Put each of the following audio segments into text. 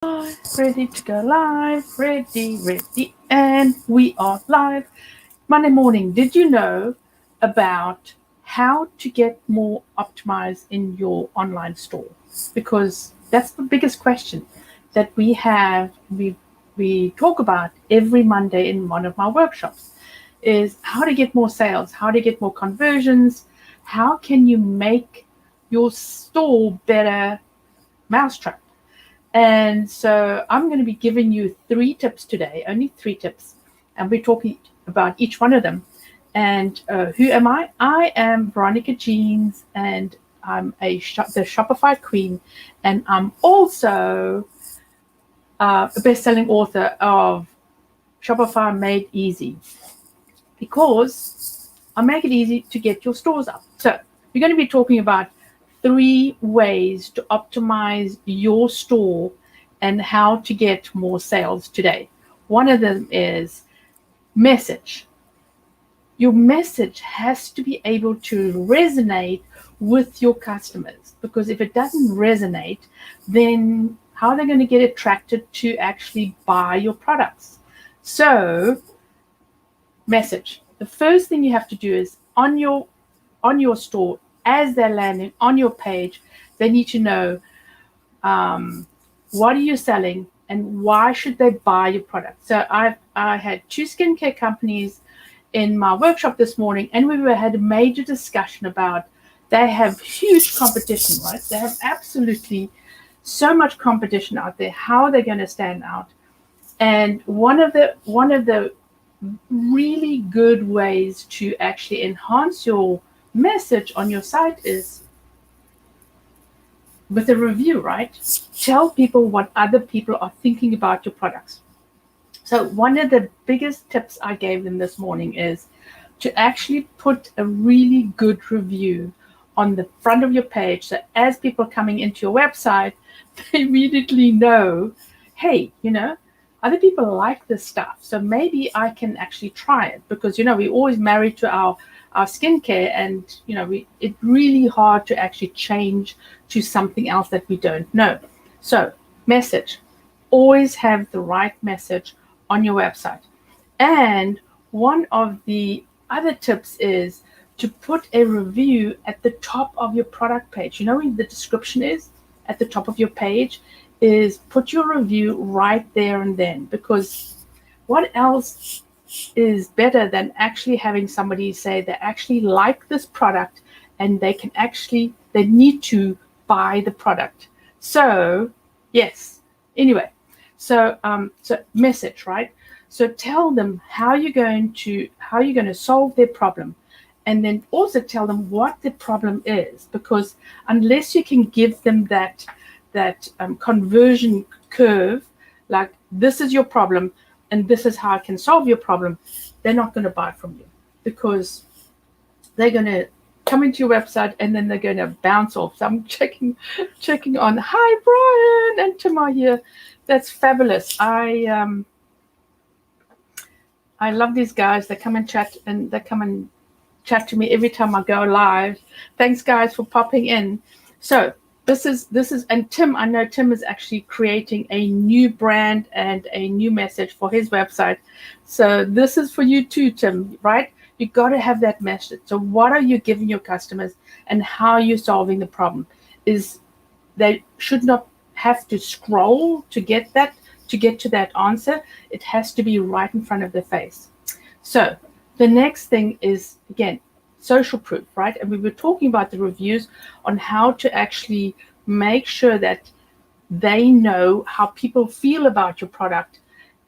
Ready to go live, ready, and we are live. Monday morning, did you know about how to get more optimized in your online store? Because that's the biggest question that we talk about every Monday in one of my workshops is how to get more sales, how to get more conversions, how can you make your store better mousetrap. And so I'm going to be giving you 3 tips today, only 3 tips, and we're talking about each one of them. And who am I? I am Veronica Jeans, and I'm the Shopify queen, and I'm also a best-selling author of Shopify Made Easy, because I make it easy to get your stores up. So we're going to be talking about 3 ways to optimize your store and how to get more sales today. One of them is message. Your message has to be able to resonate with your customers, because if it doesn't resonate, then how are they going to get attracted to actually buy your products? So, message. The first thing you have to do is on your store, as they're landing on your page, they need to know what are you selling and why should they buy your product. So I had 2 skincare companies in my workshop this morning, and we had a major discussion about they have huge competition, right? They have absolutely so much competition out there. How are they going to stand out? And one of the really good ways to actually enhance your message on your site is with a review, right? Tell people what other people are thinking about your products. So one of the biggest tips I gave them this morning is to actually put a really good review on the front of your page. So as people are coming into your website, they immediately know, hey, other people like this stuff. So maybe I can actually try it, because, we always married to our skincare, and, it's really hard to actually change to something else that we don't know. So message, always have the right message on your website. And one of the other tips is to put a review at the top of your product page. Where the description is at the top of your page, is put your review right there and then, because what else is better than actually having somebody say they actually like this product and they need to buy the product. So yes, anyway, so message, right? So tell them how you're going to solve their problem, and then also tell them what the problem is, because unless you can give them that conversion curve, like this is your problem and this is how I can solve your problem, they're not going to buy from you, because they're going to come into your website and then they're going to bounce off. So I'm checking on, hi Brian and Tamar here. That's fabulous. I love these guys. They come and chat to me every time I go live. Thanks guys for popping in. So this is, and Tim, I know Tim is actually creating a new brand and a new message for his website. So this is for you too, Tim, right? You got to have that message. So what are you giving your customers, and how are you solving the problem? Is they should not have to scroll to get to that answer. It has to be right in front of their face. So the next thing is, again, social proof, right? And we were talking about the reviews on how to actually make sure that they know how people feel about your product,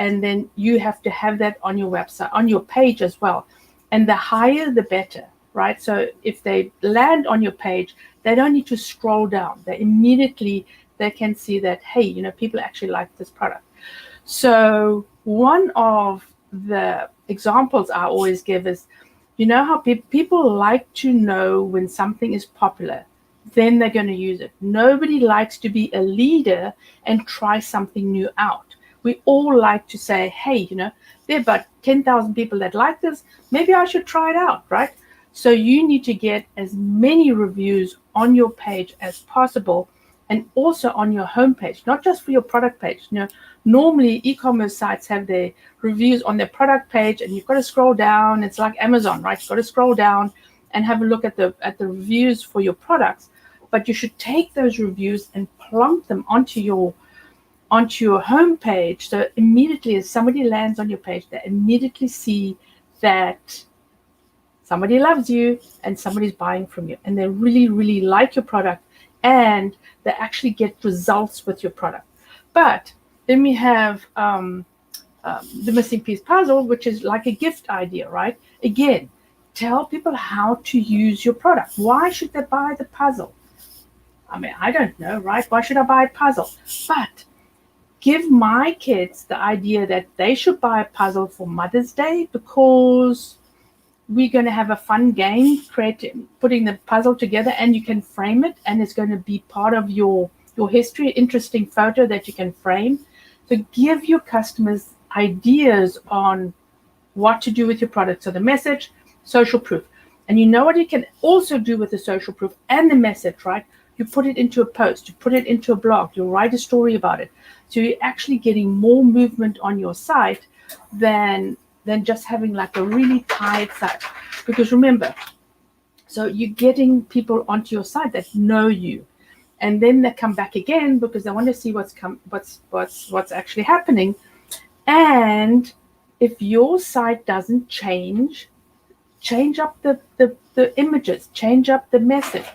and then you have to have that on your website, on your page as well. And the higher the better, right? So if they land on your page, they don't need to scroll down. They can see that, hey, people actually like this product. So one of the examples I always give is, how people like to know when something is popular, then they're going to use it. Nobody likes to be a leader and try something new out. We all like to say, hey, there are about 10,000 people that like this. Maybe I should try it out, right? So you need to get as many reviews on your page as possible, and also on your homepage, not just for your product page. Normally e-commerce sites have their reviews on their product page, and you've got to scroll down. It's like Amazon, right? You've got to scroll down and have a look at the reviews for your products. But you should take those reviews and plunk them onto your homepage. So immediately as somebody lands on your page, they immediately see that somebody loves you and somebody's buying from you, and they really, really like your product, and they actually get results with your product. But then we have the missing piece puzzle, which is like a gift idea, right? Again, tell people how to use your product. Why should they buy the puzzle? I mean, I don't know, right? Why should I buy a puzzle? But give my kids the idea that they should buy a puzzle for Mother's Day, because we're going to have a fun game putting the puzzle together, and you can frame it, and it's going to be part of your history, interesting photo that you can frame. So give your customers ideas on what to do with your product. So the message, social proof. And you know what you can also do with the social proof and the message, right? You put it into a post, you put it into a blog, you write a story about it. So you're actually getting more movement on your site than just having like a really tired site. Because remember, so you're getting people onto your site that know you, and then they come back again because they want to see what's actually happening. And if your site doesn't change up the images, change up the message,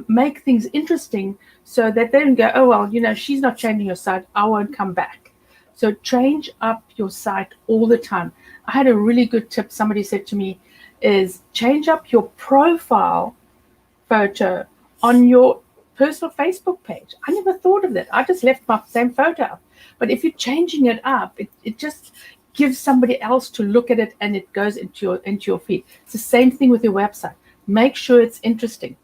make things interesting so that they don't go, oh, well, she's not changing your site, I won't come back. So change up your site all the time. I had a really good tip somebody said to me is change up your profile photo on your personal Facebook page. I never thought of that. I just left my same photo up. But if you're changing it up, it just gives somebody else to look at it, and it goes into your feed. It's the same thing with your website. Make sure it's interesting.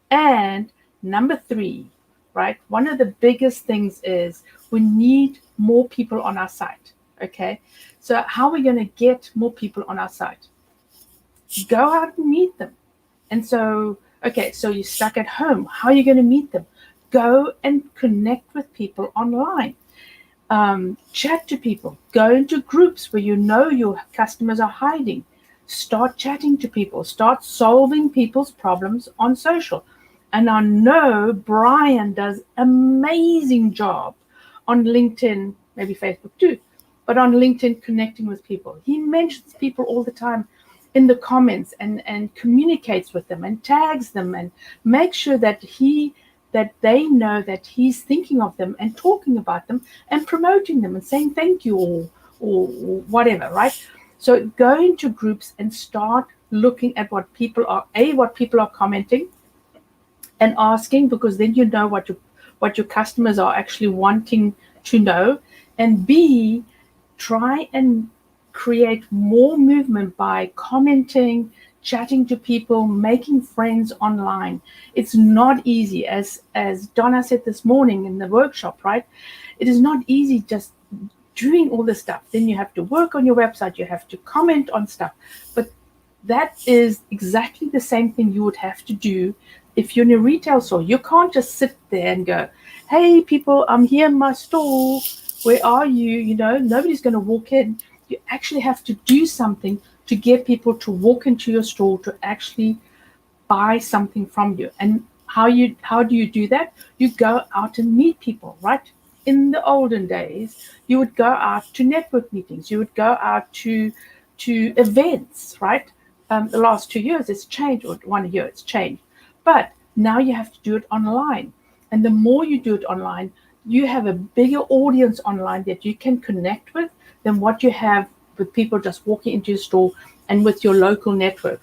And number 3, right? One of the biggest things is we need more people on our site. Okay. So how are we going to get more people on our site? Go out and meet them. And so, okay, so you're stuck at home. How are you going to meet them? Go and connect with people online. Chat to people. Go into groups where you know your customers are hiding. Start chatting to people. Start solving people's problems on social. And I know Brian does amazing job on LinkedIn, maybe Facebook too, but on LinkedIn connecting with people. He mentions people all the time in the comments and communicates with them and tags them and makes sure that they know that he's thinking of them and talking about them and promoting them and saying thank you or whatever, right? So go into groups and start looking at what people are commenting and asking, because then you know what your customers are actually wanting to know. And B, try and create more movement by commenting, chatting to people, making friends online. It's not easy, as Donna said this morning in the workshop, right? It is not easy just doing all this stuff. Then you have to work on your website, you have to comment on stuff. But that is exactly the same thing you would have to do if you're in a retail store. You can't just sit there and go, hey people, I'm here in my store, where are you? Nobody's going to walk in. You actually have to do something to get people to walk into your store to actually buy something from you. And how do you do that? You go out and meet people, right? In the olden days, you would go out to network meetings. You would go out to events, right? The last 2 years it's changed, or 1 year it's changed. But now you have to do it online. And the more you do it online, you have a bigger audience online that you can connect with than what you have with people just walking into your store and with your local network.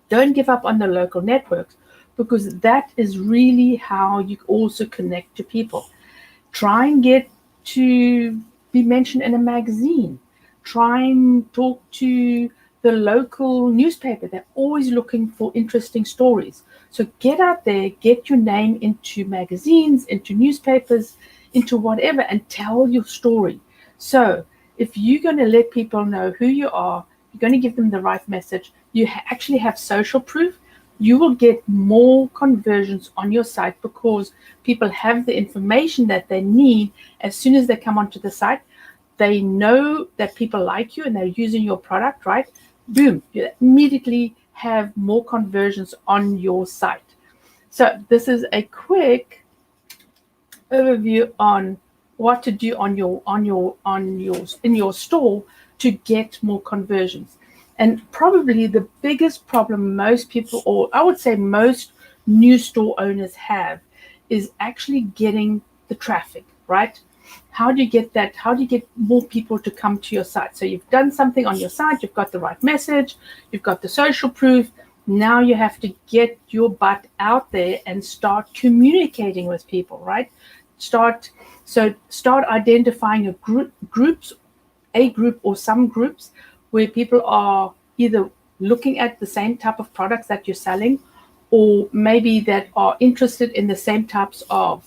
Don't give up on the local networks, because that is really how you also connect to people. Try and get to be mentioned in a magazine. Try and talk to the local newspaper. They're always looking for interesting stories. So get out there, get your name into magazines, into newspapers, into whatever, and tell your story. So if you're going to let people know who you are, you're going to give them the right message, you actually have social proof, you will get more conversions on your site because people have the information that they need as soon as they come onto the site. They know that people like you and they're using your product, right? Boom, you immediately have more conversions on your site. So this is a quick overview on what to do in your store to get more conversions. And probably the biggest problem most people, or I would say most new store owners have, is actually getting the traffic, right? How do you get that? How do you get more people to come to your site? So you've done something on your site, you've got the right message, you've got the social proof. Now you have to get your butt out there and start communicating with people, right? Start identifying a group or some groups where people are either looking at the same type of products that you're selling, or maybe that are interested in the same types of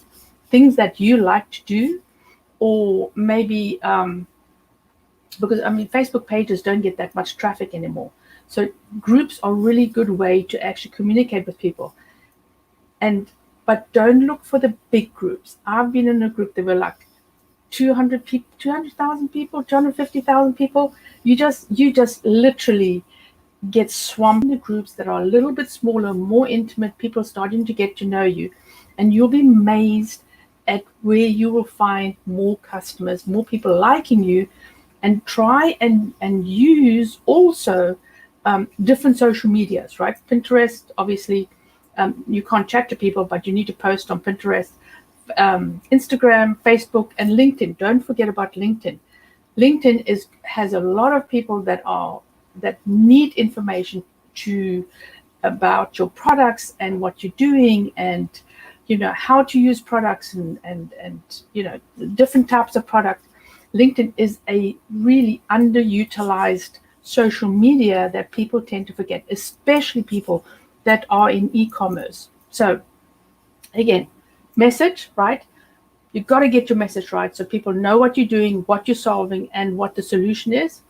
things that you like to do, or maybe because Facebook pages don't get that much traffic anymore. So groups are a really good way to actually communicate with people. But don't look for the big groups. I've been in a group that were like 200 people, 200,000 people, 250,000 people. You just literally get swamped in the groups that are a little bit smaller, more intimate, people starting to get to know you, and you'll be amazed at where you will find more customers, more people liking you. And try and use also different social medias, right? Pinterest, obviously, you can't chat to people, but you need to post on Pinterest, Instagram, Facebook, and LinkedIn. Don't forget about LinkedIn. LinkedIn has a lot of people that need information about your products and what you're doing, and how to use products and different types of products. LinkedIn is a really underutilized social media that people tend to forget, especially people that are in e-commerce. So again, message, right? You've got to get your message right so people know what you're doing, what you're solving, and what the solution is,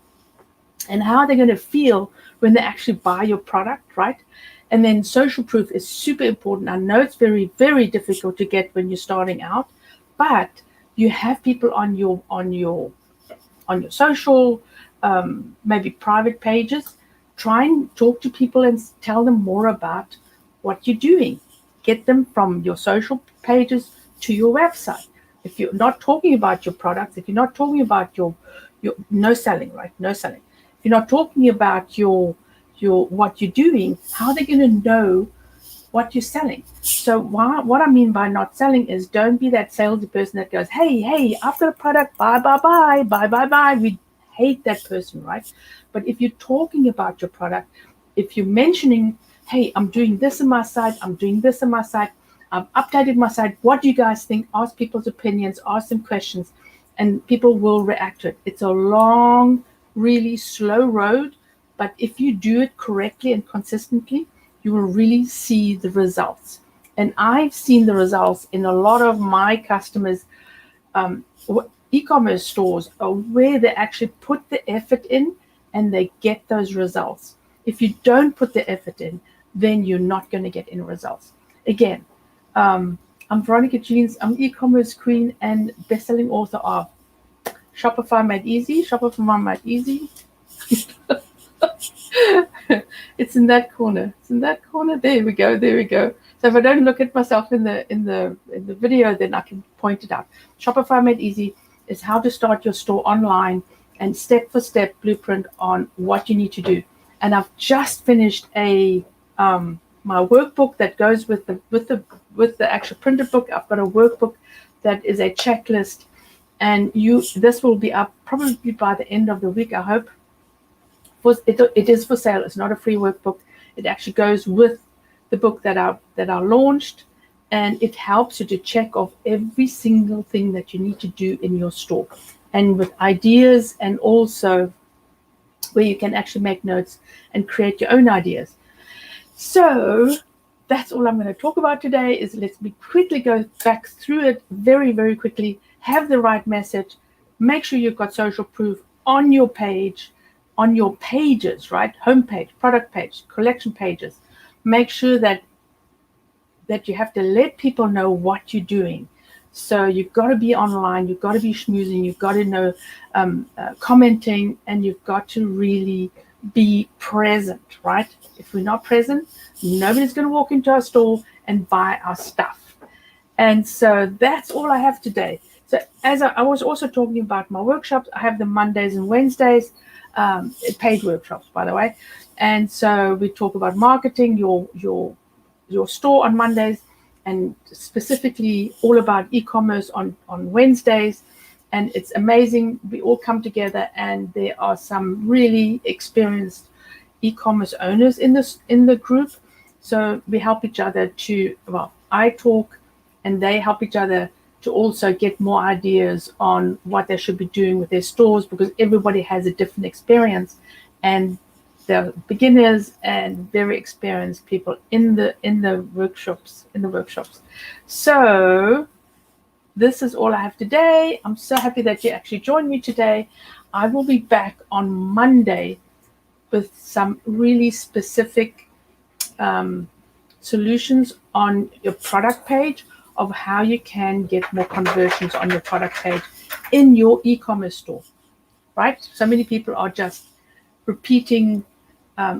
and how they're going to feel when they actually buy your product, right? And then social proof is super important. I know it's very, very difficult to get when you're starting out, but you have people on your social, maybe private pages. Try and talk to people and tell them more about what you're doing. Get them from your social pages to your website. If you're not talking about your products, if you're not talking about your no selling, right? No selling. If you're not talking about your what you're doing, how are they going to know what you're selling? So what I mean by not selling is, don't be that salesperson that goes, hey, I've got a product, bye. We hate that person, right? But if you're talking about your product, if you're mentioning, hey, I'm doing this on my site, I've updated my site, what do you guys think? Ask people's opinions, ask them questions, and people will react to it. It's a long, really slow road, but if you do it correctly and consistently, you will really see the results. And I've seen the results in a lot of my customers' e-commerce stores, where they actually put the effort in and they get those results. If you don't put the effort in, then you're not going to get any results. Again, I'm Veronica Jeans. I'm e-commerce queen and best-selling author of Shopify Made Easy. Shopify Made Easy. It's in that corner. There we go. So if I don't look at myself in the video, then I can point it out. Shopify Made Easy is how to start your store online, and step-for-step blueprint on what you need to do. And I've just finished my workbook that goes with the actual printed book. I've got a workbook that is a checklist, and this will be up probably by the end of the week, I hope. It is for sale. It's not a free workbook. It actually goes with the book that I launched, and it helps you to check off every single thing that you need to do in your store, and with ideas, and also where you can actually make notes and create your own ideas. So that's all I'm going to talk about today. Is let's quickly go back through it very, very quickly. Have the right message. Make sure you've got social proof on your page, on your pages, right? Homepage, product page, collection pages. make sure that you have to let people know what you're doing. So you've got to be online, you've got to be schmoozing, you've got to know commenting, and you've got to really be present, right? If we're not present, nobody's going to walk into our store and buy our stuff. And so that's all I have today. So as I was also talking about my workshops, I have the Mondays and Wednesdays, paid workshops, by the way. And so we talk about marketing your store on Mondays, and specifically all about e-commerce on Wednesdays. And it's amazing. We all come together, and there are some really experienced e-commerce owners in the group. So we help each other I talk, and they help each other to also get more ideas on what they should be doing with their stores, because everybody has a different experience, and there are beginners and very experienced people in the workshops. So this is all I have today. I'm so happy that you actually joined me today. I will be back on Monday with some really specific solutions on your product page of how you can get more conversions on your product page in your e-commerce store, right? So many people are just repeating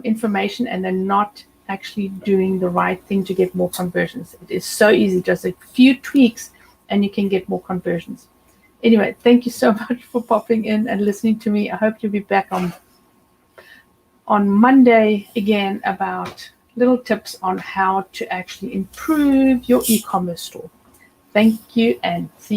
information, and they're not actually doing the right thing to get more conversions. It is so easy, just a few tweaks, and you can get more conversions. Anyway, thank you so much for popping in and listening to me. I hope you'll be back on Monday again about little tips on how to actually improve your e-commerce store. Thank you, and see you.